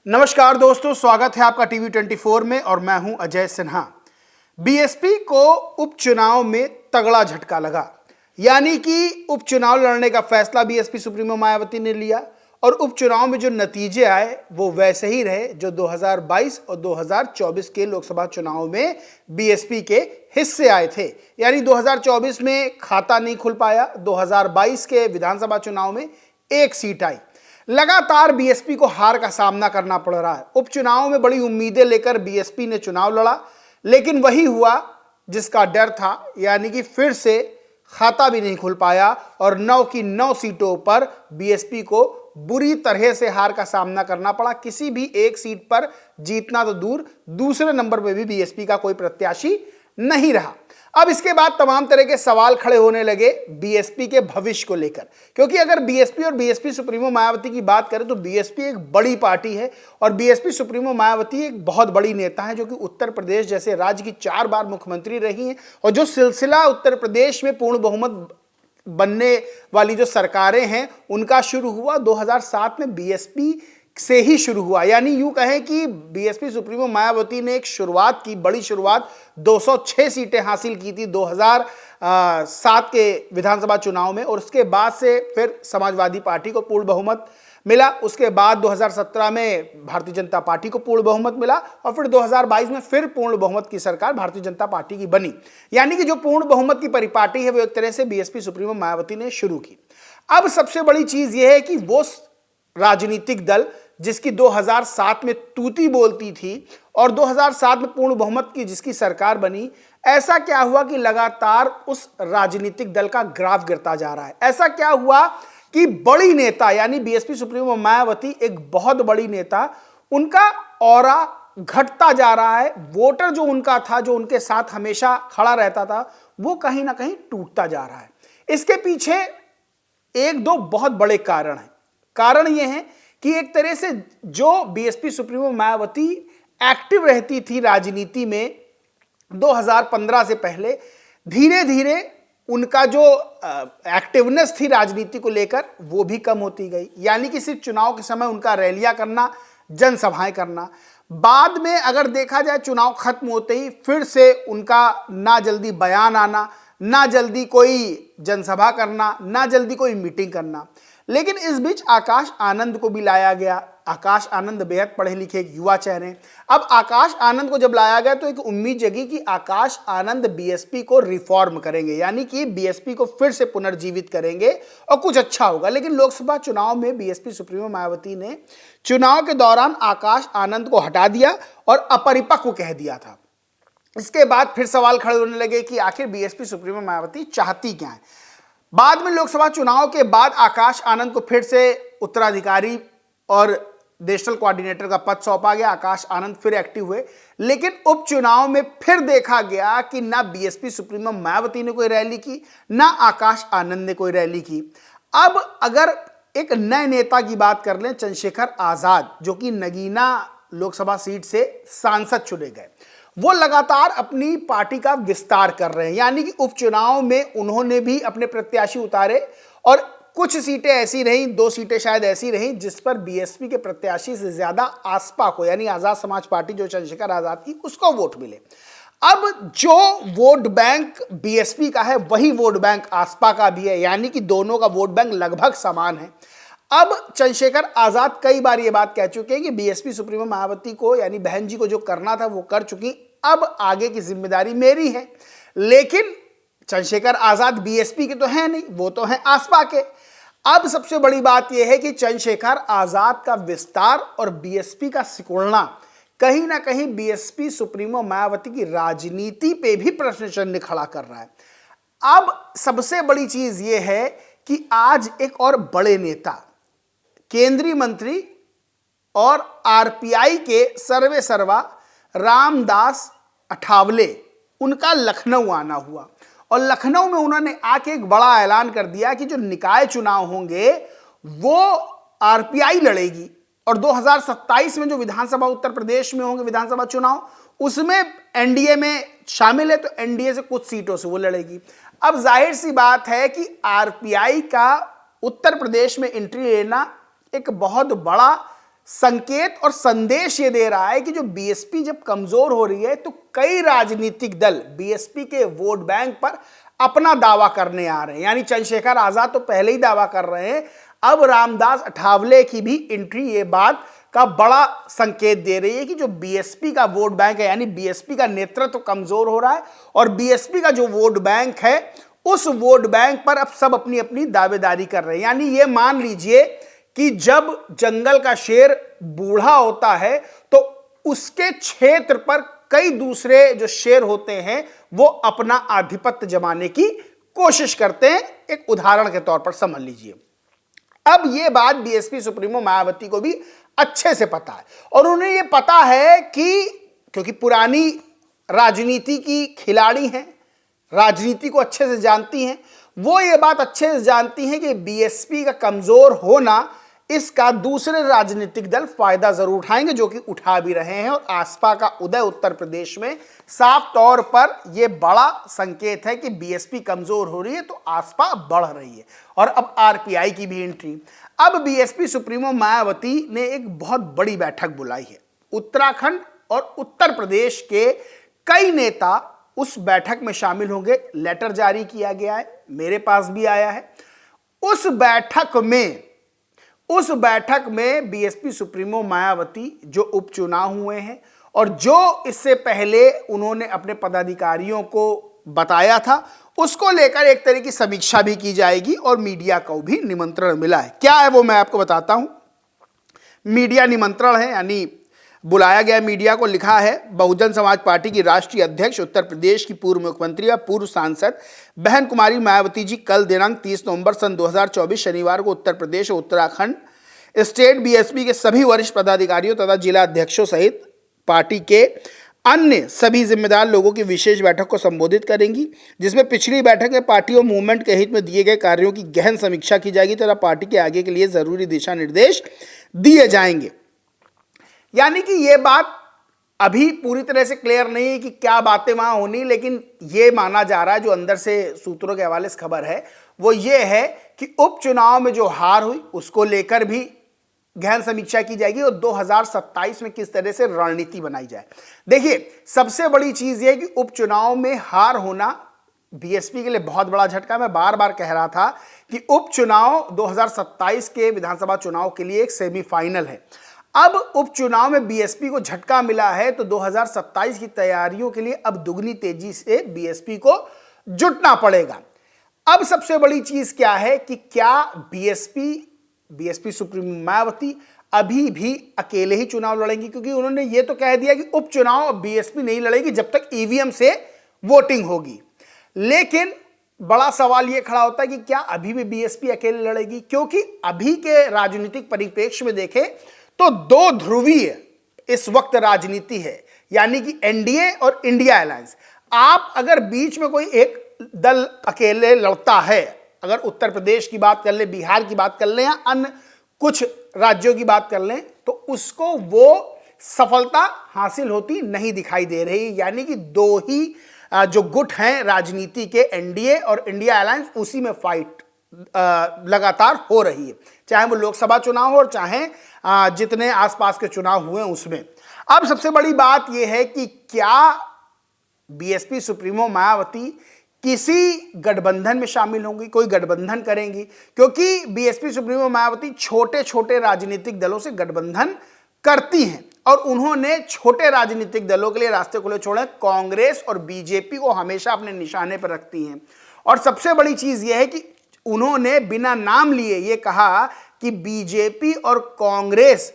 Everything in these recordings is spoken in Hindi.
नमस्कार दोस्तों, स्वागत है आपका टीवी 24 में और मैं हूं अजय सिन्हा। बीएसपी को उपचुनाव में तगड़ा झटका लगा, यानी कि उपचुनाव लड़ने का फैसला बीएसपी सुप्रीमो मायावती ने लिया और उपचुनाव में जो नतीजे आए वो वैसे ही रहे जो 2022 और 2024 के लोकसभा चुनाव में बीएसपी के हिस्से आए थे। यानी 2024 में खाता नहीं खुल पाया, 2022 के विधानसभा चुनाव में एक सीट आई। लगातार बीएसपी को हार का सामना करना पड़ रहा है। उपचुनाव में बड़ी उम्मीदें लेकर बीएसपी ने चुनाव लड़ा, लेकिन वही हुआ जिसका डर था, यानी कि फिर से खाता भी नहीं खुल पाया और 9 की 9 सीटों पर बीएसपी को बुरी तरह से हार का सामना करना पड़ा। किसी भी एक सीट पर जीतना तो दूर, दूसरे नंबर पर भी बीएसपी का कोई प्रत्याशी नहीं रहा। अब इसके बाद तमाम तरह के सवाल खड़े होने लगे बीएसपी के भविष्य को लेकर, क्योंकि अगर बीएसपी और बीएसपी सुप्रीमो मायावती की बात करें तो बीएसपी एक बड़ी पार्टी है और बीएसपी सुप्रीमो मायावती एक बहुत बड़ी नेता है जो कि उत्तर प्रदेश जैसे राज्य की 4 बार मुख्यमंत्री रही हैं और जो सिलसिला उत्तर प्रदेश में पूर्ण बहुमत बनने वाली जो सरकारें हैं उनका शुरू हुआ 2007 में बीएसपी से ही शुरू हुआ। यानी यूं कहें कि बीएसपी सुप्रीमो मायावती ने एक शुरुआत की, बड़ी शुरुआत, 206 सीटें हासिल की थी 2007 के विधानसभा चुनाव में और उसके बाद से फिर समाजवादी पार्टी को पूर्ण बहुमत मिला। उसके बाद 2017 में भारतीय जनता पार्टी को पूर्ण बहुमत मिला और फिर 2022 में फिर पूर्ण बहुमत की सरकार भारतीय जनता पार्टी की बनी। यानी कि जो पूर्ण बहुमत की परिपाटी है वो एक तरह से बीएसपी सुप्रीमो मायावती ने शुरू की। अब सबसे बड़ी चीज यह है कि वो राजनीतिक दल जिसकी 2007 में तूती बोलती थी और 2007 में पूर्ण बहुमत की जिसकी सरकार बनी, ऐसा क्या हुआ कि लगातार उस राजनीतिक दल का ग्राफ गिरता जा रहा है। ऐसा क्या हुआ कि बड़ी नेता यानी बीएसपी सुप्रीमो मायावती एक बहुत बड़ी नेता, उनका ऑरा घटता जा रहा है। वोटर जो उनका था, जो उनके साथ हमेशा खड़ा रहता था, वो कहीं ना कहीं टूटता जा रहा है। इसके पीछे एक दो बहुत बड़े कारण हैं। कारण यह है कि एक तरह से जो बीएसपी सुप्रीमो मायावती एक्टिव रहती थी राजनीति में 2015 से पहले, धीरे धीरे उनका जो एक्टिवनेस थी राजनीति को लेकर वो भी कम होती गई। यानी कि सिर्फ चुनाव के समय उनका रैलियां करना, जनसभाएं करना, बाद में अगर देखा जाए चुनाव खत्म होते ही फिर से उनका ना जल्दी बयान आना, ना जल्दी कोई जनसभा करना, ना जल्दी कोई मीटिंग करना। लेकिन इस बीच आकाश आनंद को भी लाया गया। आकाश आनंद बेहद पढ़े लिखे एक युवा चेहरे। अब आकाश आनंद को जब लाया गया तो एक उम्मीद जगी कि आकाश आनंद बीएसपी को रिफॉर्म करेंगे, यानी कि बीएसपी को फिर से पुनर्जीवित करेंगे और कुछ अच्छा होगा। लेकिन लोकसभा चुनाव में बीएसपी सुप्रीमो मायावती ने चुनाव के दौरान आकाश आनंद को हटा दिया और अपरिपक्व कह दिया था। इसके बाद फिर सवाल खड़े होने लगे कि आखिर बीएसपी सुप्रीमो मायावती चाहती क्या है। बाद में लोकसभा चुनाव के बाद आकाश आनंद को फिर से उत्तराधिकारी और नेशनल कोऑर्डिनेटर का पद सौंपा गया। आकाश आनंद फिर एक्टिव हुए, लेकिन उपचुनाव में फिर देखा गया कि ना बीएसपी सुप्रीमो मायावती ने कोई रैली की, ना आकाश आनंद ने कोई रैली की। अब अगर एक नए नेता की बात कर लें, चंद्रशेखर आजाद, जो कि नगीना लोकसभा सीट से सांसद चुने गए, वो लगातार अपनी पार्टी का विस्तार कर रहे हैं। यानी कि उपचुनाव में उन्होंने भी अपने प्रत्याशी उतारे और कुछ सीटें ऐसी रहीं, 2 सीटें शायद ऐसी रहीं जिस पर बीएसपी के प्रत्याशी से ज्यादा आसपा को, यानी आजाद समाज पार्टी जो चंद्रशेखर आजाद की, उसको वोट मिले। अब जो वोट बैंक बीएसपी का है वही वोट बैंक आसपा का भी है, यानी कि दोनों का वोट बैंक लगभग समान है। अब चंद्रशेखर आजाद कई बार ये बात कह चुके हैं कि बीएसपी सुप्रीमो मायावती को, यानी बहन जी को जो करना था वो कर चुकी, अब आगे की जिम्मेदारी मेरी है। लेकिन चंद्रशेखर आजाद बीएसपी के तो हैं नहीं, वो तो हैं आसपा के। अब सबसे बड़ी बात यह है कि चंद्रशेखर आजाद का विस्तार और बीएसपी का सिकुड़ना कहीं ना कहीं बीएसपी सुप्रीमो मायावती की राजनीति पे भी प्रश्न चिन्ह खड़ा कर रहा है। अब सबसे बड़ी चीज यह है कि आज एक और बड़े नेता, केंद्रीय मंत्री और आरपीआई के सर्वे सर्वा रामदास अठावले, उनका लखनऊ आना हुआ और लखनऊ में उन्होंने आके एक बड़ा ऐलान कर दिया कि जो निकाय चुनाव होंगे वो आरपीआई लड़ेगी और 2027 में जो विधानसभा उत्तर प्रदेश में होंगे विधानसभा चुनाव, उसमें एनडीए में शामिल है तो एनडीए से कुछ सीटों से वो लड़ेगी। अब जाहिर सी बात है कि आरपीआई का उत्तर प्रदेश में एंट्री लेना एक बहुत बड़ा संकेत और संदेश ये दे रहा है कि जो बीएसपी जब कमजोर हो रही है तो कई राजनीतिक दल बीएसपी के वोट बैंक पर अपना दावा करने आ रहे हैं। यानी चंद्रशेखर आजाद तो पहले ही दावा कर रहे हैं, अब रामदास अठावले की भी एंट्री ये बात का बड़ा संकेत दे रही है कि जो बीएसपी का वोट बैंक है, यानी बीएसपी का नेतृत्व कमजोर हो रहा है और बीएसपी का जो वोट बैंक है उस वोट बैंक पर अब सब अपनी अपनी दावेदारी कर रहे हैं। यानी ये मान लीजिए कि जब जंगल का शेर बूढ़ा होता है तो उसके क्षेत्र पर कई दूसरे जो शेर होते हैं वो अपना आधिपत्य जमाने की कोशिश करते हैं। एक उदाहरण के तौर पर समझ लीजिए। अब ये बात बीएसपी सुप्रीमो मायावती को भी अच्छे से पता है और उन्हें ये पता है कि क्योंकि पुरानी राजनीति की खिलाड़ी हैं, राजनीति को अच्छे से जानती हैं, वो ये बात अच्छे से जानती हैं कि बीएसपी का कमजोर होना इसका दूसरे राजनीतिक दल फायदा जरूर उठाएंगे, जो कि उठा भी रहे हैं। और आसपा का उदय उत्तर प्रदेश में साफ तौर पर यह बड़ा संकेत है कि बीएसपी कमजोर हो रही है तो आसपा बढ़ रही है। और अब आरपीआई की भी एंट्री। अब बीएसपी सुप्रीमो मायावती ने एक बहुत बड़ी बैठक बुलाई है। उत्तराखंड और उत्तर प्रदेश के कई नेता उस बैठक में शामिल होंगे। लेटर जारी किया गया है, मेरे पास भी आया है। उस बैठक में बीएसपी सुप्रीमो मायावती जो उपचुनाव हुए हैं और जो इससे पहले उन्होंने अपने पदाधिकारियों को बताया था उसको लेकर एक तरह की समीक्षा भी की जाएगी और मीडिया को भी निमंत्रण मिला है। क्या है वो मैं आपको बताता हूं। मीडिया निमंत्रण है, यानी बुलाया गया मीडिया को। लिखा है बहुजन समाज पार्टी की राष्ट्रीय अध्यक्ष उत्तर प्रदेश की पूर्व मुख्यमंत्री और पूर्व सांसद बहन कुमारी मायावती जी कल दिनांक 30 नवंबर सन 2024 शनिवार को उत्तर प्रदेश और उत्तराखंड स्टेट बीएसपी के सभी वरिष्ठ पदाधिकारियों तथा जिला अध्यक्षों सहित पार्टी के अन्य सभी जिम्मेदार लोगों की विशेष बैठक को संबोधित करेंगी, जिसमें पिछली बैठक में पार्टी और मूवमेंट के हित में दिए गए कार्यों की गहन समीक्षा की जाएगी तथा पार्टी के आगे के लिए जरूरी दिशा निर्देश दिए जाएंगे। यानी कि यह बात अभी पूरी तरह से क्लियर नहीं है कि क्या बातें वहां होनी, लेकिन यह माना जा रहा है, जो अंदर से सूत्रों के हवाले से खबर है वो ये है कि उपचुनाव में जो हार हुई उसको लेकर भी गहन समीक्षा की जाएगी और 2027 में किस तरह से रणनीति बनाई जाए। देखिए, सबसे बड़ी चीज यह कि उपचुनाव में हार होना बीएसपी के लिए बहुत बड़ा झटका। मैं बार बार कह रहा था कि उपचुनाव 2027 के विधानसभा चुनाव के लिए एक सेमीफाइनल है। अब उपचुनाव में बीएसपी को झटका मिला है तो 2027 की तैयारियों के लिए अब दुगनी तेजी से बीएसपी को जुटना पड़ेगा। अब सबसे बड़ी चीज क्या है कि क्या बीएसपी सुप्रीमो मायावती अभी भी अकेले ही चुनाव लड़ेंगी, क्योंकि उन्होंने ये तो कह दिया कि उपचुनाव बीएसपी नहीं लड़ेगी जब तक ईवीएम से वोटिंग होगी। लेकिन बड़ा सवाल यह खड़ा होता है कि क्या अभी भी बीएसपी अकेले लड़ेगी, क्योंकि अभी के राजनीतिक परिप्रेक्ष्य में देखें तो दो ध्रुवीय इस वक्त राजनीति है, यानी कि एनडीए और इंडिया अलायंस। आप अगर बीच में कोई एक दल अकेले लड़ता है, अगर उत्तर प्रदेश की बात कर ले, बिहार की बात कर ले या अन्य कुछ राज्यों की बात कर लें, तो उसको वो सफलता हासिल होती नहीं दिखाई दे रही। यानी कि दो ही जो गुट हैं राजनीति के, एनडीए और इंडिया अलायंस, उसी में फाइट लगातार हो रही है, चाहे वो लोकसभा चुनाव हो और चाहे जितने आसपास के चुनाव हुए उसमें। अब सबसे बड़ी बात यह है कि क्या बीएसपी सुप्रीमो मायावती किसी गठबंधन में शामिल होंगी, कोई गठबंधन करेंगी, क्योंकि बीएसपी सुप्रीमो मायावती छोटे छोटे राजनीतिक दलों से गठबंधन करती हैं और उन्होंने छोटे राजनीतिक दलों के लिए रास्ते खुले छोड़े। कांग्रेस और बीजेपी को हमेशा अपने निशाने पर रखती हैं। और सबसे बड़ी चीज यह है कि उन्होंने बिना नाम लिए ये कहा कि बीजेपी और कांग्रेस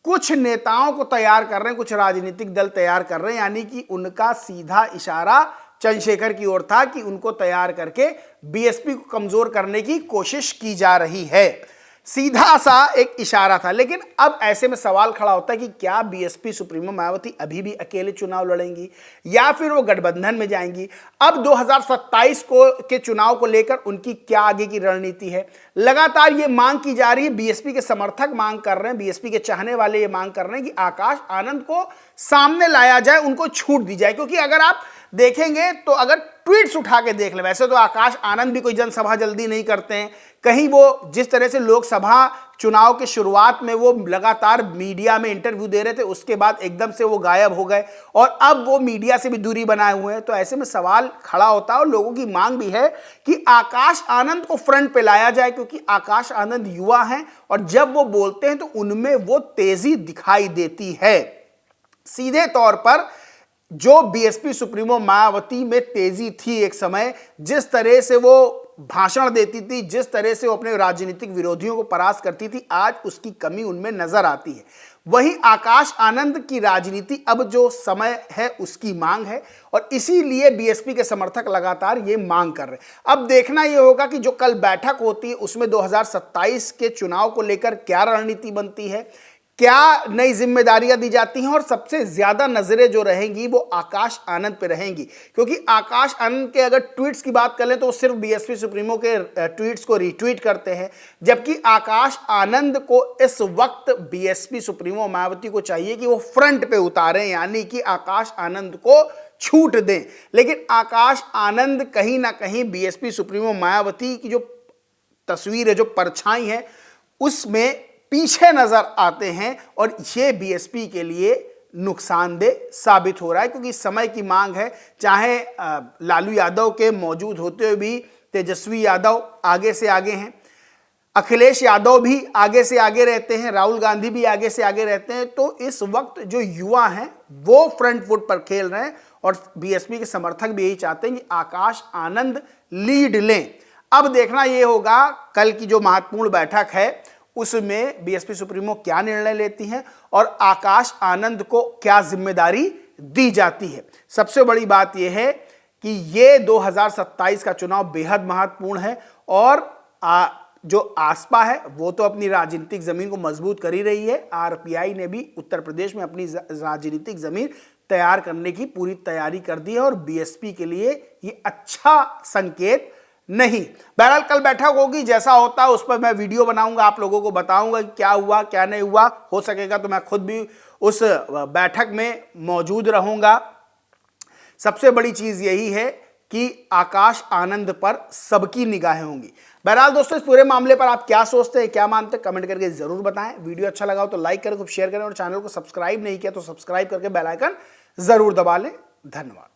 कुछ नेताओं को तैयार कर रहे हैं, कुछ राजनीतिक दल तैयार कर रहे हैं, यानी कि उनका सीधा इशारा चंद्रशेखर की ओर था कि उनको तैयार करके बीएसपी को कमजोर करने की कोशिश की जा रही है। सीधा सा एक इशारा था। लेकिन अब ऐसे में सवाल खड़ा होता है कि क्या बीएसपी सुप्रीमो मायावती अभी भी अकेले चुनाव लड़ेंगी या फिर वो गठबंधन में जाएंगी। अब 2027 के चुनाव को लेकर उनकी क्या आगे की रणनीति है, लगातार ये मांग की जा रही है। बीएसपी के समर्थक मांग कर रहे हैं, बीएसपी के चाहने वाले ये मांग कर रहे हैं कि आकाश आनंद को सामने लाया जाए, उनको छूट दी जाए। क्योंकि अगर आप देखेंगे तो अगर ट्वीट्स उठा के देख ले, वैसे तो आकाश आनंद भी कोई जनसभा जल्दी नहीं करते हैं, कहीं वो जिस तरह से लोकसभा चुनाव के शुरुआत में वो लगातार मीडिया में इंटरव्यू दे रहे थे, उसके बाद एकदम से वो गायब हो गए और अब वो मीडिया से भी दूरी बनाए हुए हैं। तो ऐसे में सवाल खड़ा होता है और लोगों की मांग भी है कि आकाश आनंद को फ्रंट पे लाया जाए, क्योंकि आकाश आनंद युवा हैं और जब वो बोलते हैं तो उनमें वो तेजी दिखाई देती है। सीधे तौर पर जो बीएसपी सुप्रीमो मायावती में तेजी थी एक समय, जिस तरह से वो भाषण देती थी, जिस तरह से वो अपने राजनीतिक विरोधियों को परास्त करती थी, आज उसकी कमी उनमें नजर आती है। वहीं आकाश आनंद की राजनीति अब जो समय है उसकी मांग है और इसीलिए बीएसपी के समर्थक लगातार ये मांग कर रहे हैं। अब देखना ये होगा कि जो कल बैठक होती है उसमें 2027 के चुनाव को लेकर क्या रणनीति बनती है, क्या नई जिम्मेदारियां दी जाती हैं और सबसे ज्यादा नजरें जो रहेंगी वो आकाश आनंद पे रहेंगी, क्योंकि आकाश आनंद के अगर ट्वीट्स की बात करें तो वो सिर्फ बीएसपी सुप्रीमो के ट्वीट्स को रीट्वीट करते हैं, जबकि आकाश आनंद को इस वक्त बीएसपी सुप्रीमो मायावती को चाहिए कि वो फ्रंट पे उतारें, यानी कि आकाश आनंद को छूट दें। लेकिन आकाश आनंद कहीं ना कहीं बीएसपी सुप्रीमो मायावती की जो तस्वीर है, जो परछाई है, उसमें पीछे नजर आते हैं और ये बीएसपी के लिए नुकसानदेह साबित हो रहा है, क्योंकि समय की मांग है। चाहे लालू यादव के मौजूद होते हुए भी तेजस्वी यादव आगे से आगे हैं, अखिलेश यादव भी आगे से आगे रहते हैं, राहुल गांधी भी आगे से आगे रहते हैं, तो इस वक्त जो युवा हैं वो फ्रंट फुट पर खेल रहे हैं और बीएसपी के समर्थक भी यही चाहते हैं कि आकाश आनंद लीड लें। अब देखना यह होगा कल की जो महत्वपूर्ण बैठक है उसमें बीएसपी सुप्रीमो क्या निर्णय लेती हैं और आकाश आनंद को क्या जिम्मेदारी दी जाती है। सबसे बड़ी बात यह है कि ये 2027 का चुनाव बेहद महत्वपूर्ण है और जो आसपा है वो तो अपनी राजनीतिक जमीन को मजबूत कर ही रही है। आरपीआई ने भी उत्तर प्रदेश में अपनी राजनीतिक जमीन तैयार करने की पूरी तैयारी कर दी है और बीएसपी के लिए ये अच्छा संकेत नहीं। बहरहाल कल बैठक होगी, जैसा होता है उस पर मैं वीडियो बनाऊंगा, आप लोगों को बताऊंगा कि क्या हुआ क्या नहीं हुआ। हो सकेगा तो मैं खुद भी उस बैठक में मौजूद रहूंगा। सबसे बड़ी चीज यही है कि आकाश आनंद पर सबकी निगाहें होंगी। बहरहाल दोस्तों, इस पूरे मामले पर आप क्या सोचते हैं, क्या मानते हैं, कमेंट करके जरूर बताएं। वीडियो अच्छा लगा हो तो लाइक करें, खूब शेयर करें और चैनल को सब्सक्राइब नहीं किया तो सब्सक्राइब करके बेल आइकन जरूर दबा लें। धन्यवाद।